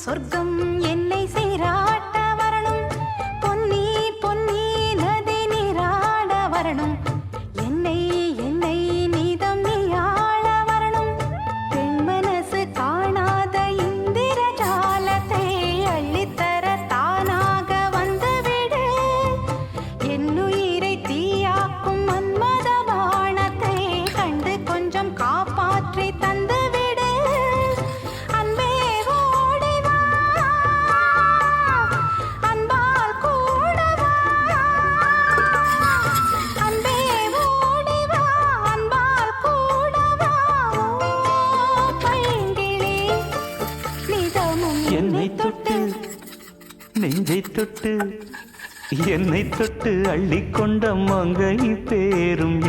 சொர்க்கம் என்னை சீராட்ட வரணும், பொன்னி பொன்னி நதி நீராட வரணும், என்னை என்னை நீதம் நீயாள வரணும். பெண் மனசு காணாத இந்திர ஜாலத்தை அள்ளித்தர தானாக வந்துவிடு. என்னுயிரை தீயாக்கும் மன்மத பாணத்தை கண்டு கொஞ்சம் காப்பாற்றி தந்துவிடு. அன்பே ஓடி வா, அன்பால் கூட வா. அன்பே ஓடி வா, அன்பால் கூட வா. ஓ பைங்கிளி, நிதமும் என்னை தொட்டு நெஞ்சை தொட்டு என்னை தொட்டு அள்ளிக்கொண்ட மங்கை பேரும்